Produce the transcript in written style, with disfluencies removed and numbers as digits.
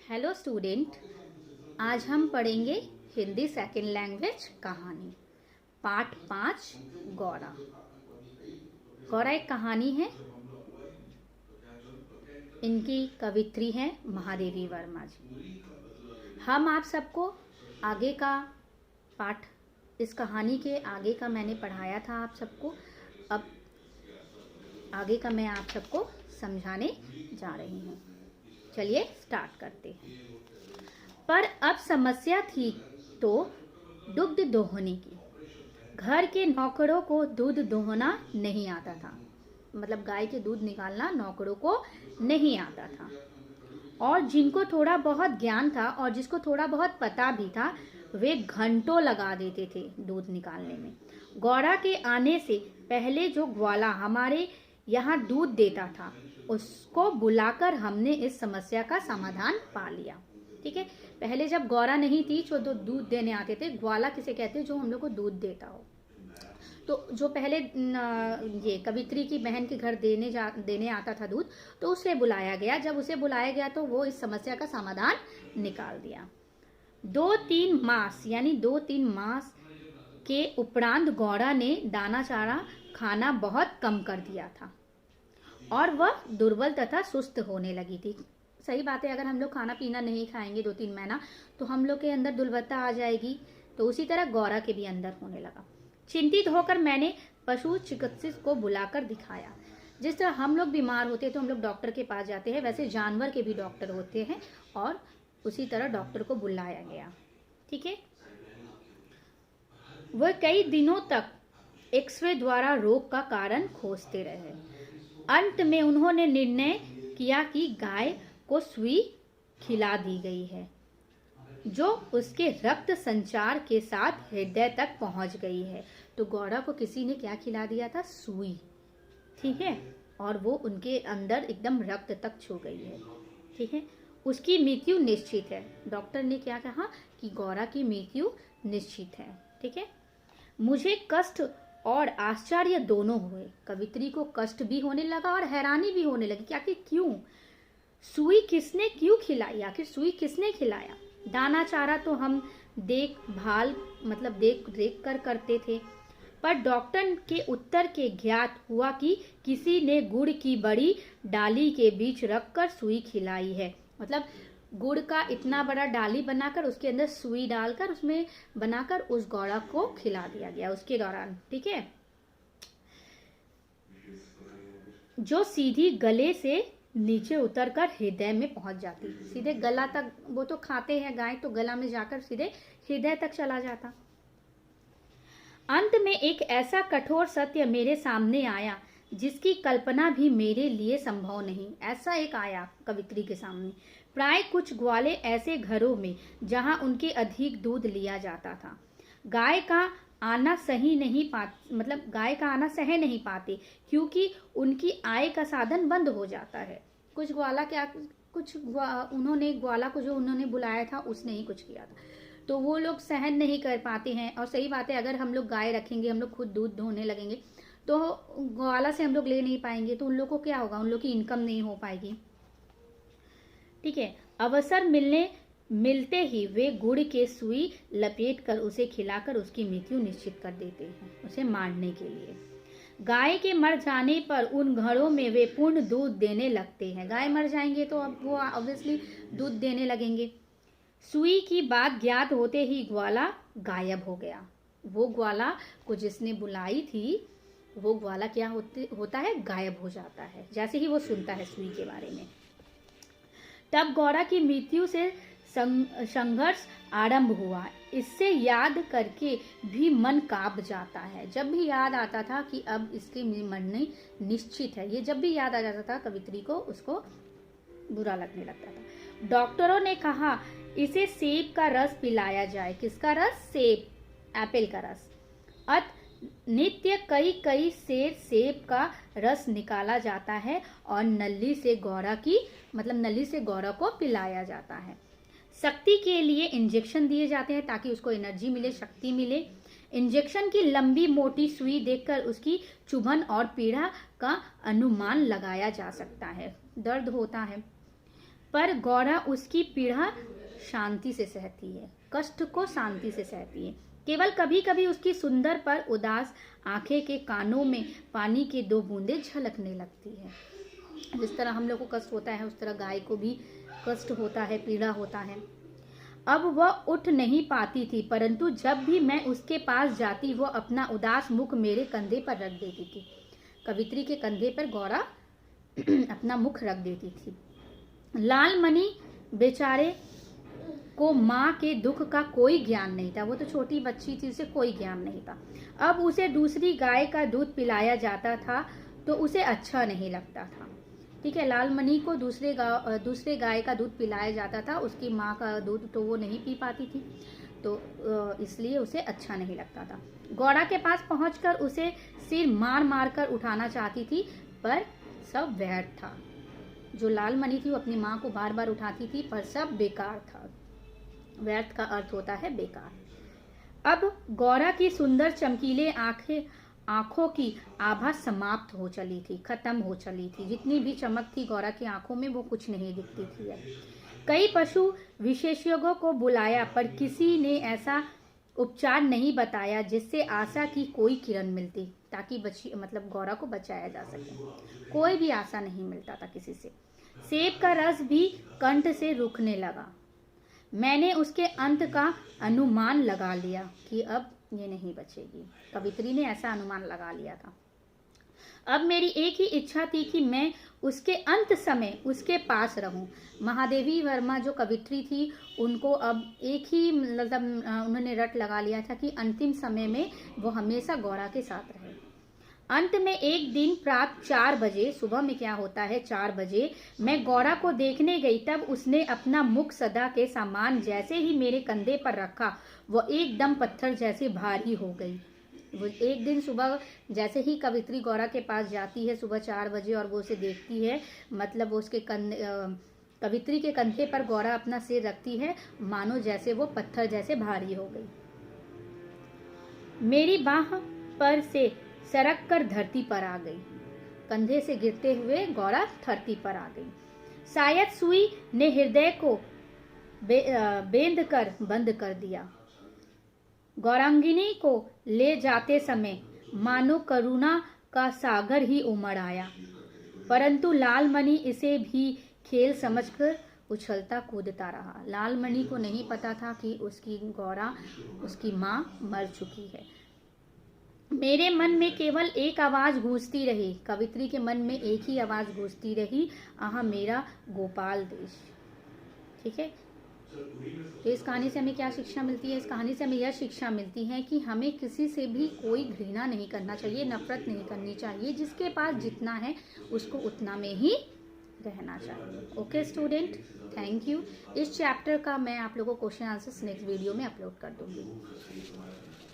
Hello student, आज हम पढ़ेंगे हिंदी सेकंड लैंग्वेज कहानी पार्ट 5 गौरा। गौरा एक कहानी है। इनकी कवित्री हैं महादेवी वर्मा जी। हम आप सबको आगे का पाठ, इस कहानी के आगे का मैंने पढ़ाया था आप सबको। अब आगे का मैं आप सबको समझाने जा रही हूँ। चलिए स्टार्ट करते हैं। पर अब समस्या थी तो दुग्ध दोहने की। घर के नौकरों को दूध दोहना नहीं आता था, मतलब गाय के दूध निकालना नौकरों को नहीं आता था। और जिनको थोड़ा बहुत ज्ञान था और जिसको थोड़ा बहुत पता भी था, वे घंटों लगा देते थे दूध निकालने में। गौरा के आने से पहले जो ग्वाला हमारे यहाँ दूध देता था, उसको बुलाकर हमने इस समस्या का समाधान पा लिया। ठीक है, पहले जब गौरा नहीं थी जो दूध देने आते थे, ग्वाला किसे कहते हैं, जो हम लोग को दूध देता हो। तो जो पहले ये कवित्री की बहन के घर देने आता था दूध, तो उसे बुलाया गया। जब उसे बुलाया गया तो वो इस समस्या का समाधान निकाल दिया। 2-3 मास यानी 2-3 मास के उपरांत गौरा ने दाना चारा खाना बहुत कम कर दिया था और वह दुर्बल तथा सुस्त होने लगी थी। सही बात है, अगर हम लोग खाना पीना नहीं खाएंगे 2-3 महीना तो हम लोग के अंदर दुर्बलता आ जाएगी। तो उसी तरह गौरा के भी अंदर होने लगा। चिंतित होकर मैंने पशु चिकित्सक को बुलाकर दिखाया। जिस तरह हम लोग बीमार होते हैं तो हम लोग डॉक्टर के पास जाते हैं, वैसे जानवर के भी डॉक्टर होते हैं और उसी तरह डॉक्टर को बुलाया गया। ठीक है, वह कई दिनों तक एक्सरे द्वारा रोग का कारण खोजते रहे। अंत में उन्होंने निर्णय किया कि गाय को सुई खिला दी गई है, जो उसके रक्त संचार के साथ हृदय तक पहुंच गई है। तो गौरा को किसी ने क्या खिला दिया था? सुई। ठीक है, और वो उनके अंदर एकदम रक्त तक छू गई है। ठीक है, उसकी मृत्यु निश्चित है। डॉक्टर ने क्या कहा कि गौरा की मृत्यु निश्चित है। ठीक है, मुझे कष्ट और आश्चर्य दोनों हुए। कवित्री को कष्ट भी होने लगा और हैरानी भी होने लगी कि आखिर क्यों सुई किसने क्यों खिलाई, आखिर सुई किसने खिलाया। दाना चारा तो हम देख रेख कर करते थे, पर डॉक्टर के उत्तर के ज्ञात हुआ कि किसी ने गुड़ की बड़ी डाली के बीच रखकर सुई खिलाई है। मतलब गुड़ का इतना बड़ा डाली बनाकर उसके अंदर सुई डालकर उसमें बनाकर उस गौरा को खिला दिया गया उसके दौरान। ठीक है, जो सीधी गले से नीचे उतरकर हृदय में पहुंच जाती। सीधे गला तक, वो तो खाते हैं गाय, तो गला में जाकर सीधे हृदय तक चला जाता। अंत में एक ऐसा कठोर सत्य मेरे सामने आया जिसकी कल्पना भी मेरे लिए संभव नहीं। ऐसा एक आया कवित्री के सामने। प्राय कुछ ग्वाले ऐसे घरों में जहां उनके अधिक दूध लिया जाता था, गाय का आना गाय का आना सह नहीं पाते, क्योंकि उनकी आय का साधन बंद हो जाता है। उन्होंने ग्वाला को जो उन्होंने बुलाया था उसने ही कुछ किया था, तो वो लोग सहन नहीं कर पाते हैं। और सही बात है, अगर हम लोग गाय रखेंगे, हम लोग खुद दूध दोहने लगेंगे तो ग्वाला से हम लोग ले नहीं पाएंगे, तो उन लोग को क्या होगा, उन लोग की इनकम नहीं हो पाएगी। ठीक है, अवसर मिलते ही वे गुड़ के सुई लपेट कर उसे खिलाकर उसकी मृत्यु निश्चित कर देते हैं, उसे मारने के लिए। गाय के मर जाने पर उन घरों में वे पूर्ण दूध देने लगते हैं। गाय मर जाएंगे तो अब वो ऑब्वियसली दूध देने लगेंगे। सुई की बात ज्ञात होते ही ग्वाला गायब हो गया। वो ग्वाला को जिसने बुलाई थी, वो ग्वाला क्या होता है, गायब हो जाता है जैसे ही वो सुनता है सुई के बारे में। तब गौरा की मृत्यु से संघर्ष आरंभ हुआ। इससे याद करके भी मन कांप जाता है। जब भी याद आता था कि अब इसकी मरने निश्चित है, ये जब भी याद आ जाता था कवित्री को, उसको बुरा लगने लगता था। डॉक्टरों ने कहा इसे सेब का रस पिलाया जाए। किसका रस? सेब, एप्पल का रस। नित्य कई सेब का रस निकाला जाता है और नली से गौरा को पिलाया जाता है। शक्ति के लिए इंजेक्शन दिए जाते हैं ताकि उसको एनर्जी मिले, शक्ति मिले। इंजेक्शन की लंबी मोटी सुई देखकर उसकी चुभन और पीड़ा का अनुमान लगाया जा सकता है। दर्द होता है, पर गौरा उसकी पीड़ा शांति से सहती है, कष्ट को शांति से सहती है। केवल कभी कभी उसकी सुंदर पर उदास आंखें के कानों में पानी की 2 बूंदें झलकने लगती है। जिस तरह हम लोग को कष्ट होता है उस तरह गाय को भी कष्ट होता है, पीड़ा होता है। अब वह उठ नहीं पाती थी, परंतु जब भी मैं उसके पास जाती वह अपना उदास मुख मेरे कंधे पर रख देती थी। कवित्री के कंधे पर गौरा अपना मुख रख देती थी। लालमणि बेचारे को माँ के दुख का कोई ज्ञान नहीं था, वो तो छोटी बच्ची थी, उसे कोई ज्ञान नहीं था। अब उसे दूसरी गाय का दूध पिलाया जाता था तो उसे अच्छा नहीं लगता था। ठीक है, लालमणि को दूसरे गाय का दूध पिलाया जाता था, उसकी माँ का दूध तो वो नहीं पी पाती थी, तो इसलिए उसे अच्छा नहीं लगता था। गौरा के पास पहुंचकर उसे सिर मार मार कर उठाना चाहती थी, पर सब व्यर्थ था। जो लालमणि थी वो अपनी माँ को बार बार उठाती थी, पर सब बेकार था। व्यर्थ का अर्थ होता है बेकार। अब गौरा की सुंदर चमकीले आंखों की आभा समाप्त हो चली थी, खत्म हो चली थी। जितनी भी चमक थी गौरा की आंखों में वो कुछ नहीं दिखती थी। कई पशु विशेषज्ञों को बुलाया, पर किसी ने ऐसा उपचार नहीं बताया जिससे आशा की कोई किरण मिलती, ताकि गौरा को बचाया जा सके। कोई भी आशा नहीं मिलता था किसी से। सेब का रस भी कंठ से रुकने लगा। मैंने उसके अंत का अनुमान लगा लिया कि अब ये नहीं बचेगी। कवित्री ने ऐसा अनुमान लगा लिया था। अब मेरी एक ही इच्छा थी कि मैं उसके अंत समय उसके पास रहूं। महादेवी वर्मा जो कवित्री थी उनको अब एक ही उन्होंने रट लगा लिया था कि अंतिम समय में वो हमेशा गौरा के साथ रहे। अंत में एक दिन प्रातः 4 बजे, सुबह में क्या होता है 4 बजे, मैं गौरा को देखने गई। तब उसने अपना मुख सदा के समान जैसे ही मेरे कंधे पर रखा, वो एकदम पत्थर जैसे भारी हो गई। वो एक दिन सुबह जैसे ही कवित्री गौरा के पास जाती है सुबह 4 बजे और वो उसे देखती है, मतलब वो उसके कवित्री के कंधे पर गौरा अपना सिर रखती है, मानो जैसे वो पत्थर जैसे भारी हो गई। मेरी बाह पर से सरक कर धरती पर आ गई। कंधे से गिरते हुए गौरा धरती पर आ गई। शायद सुई ने हृदय को बेंध कर बंद कर दिया। गौरांगिनी को ले जाते समय मानो करुणा का सागर ही उमड़ आया, परंतु लालमणि इसे भी खेल समझकर उछलता कूदता रहा। लालमणि को नहीं पता था कि उसकी गौरा, उसकी माँ मर चुकी है। मेरे मन में केवल एक आवाज गूंजती रही, कवित्री के मन में एक ही आवाज गूंजती रही, आहा मेरा गोपाल देश। ठीक है, तो इस कहानी से हमें क्या शिक्षा मिलती है? इस कहानी से हमें यह शिक्षा मिलती है कि हमें किसी से भी कोई घृणा नहीं करना चाहिए, नफरत नहीं करनी चाहिए। जिसके पास जितना है उसको उतना में ही रहना चाहिए। Okay student, thank you. इस चैप्टर का मैं आप लोगों को क्वेश्चन आंसर्स नेक्स्ट वीडियो में अपलोड कर दूंगी।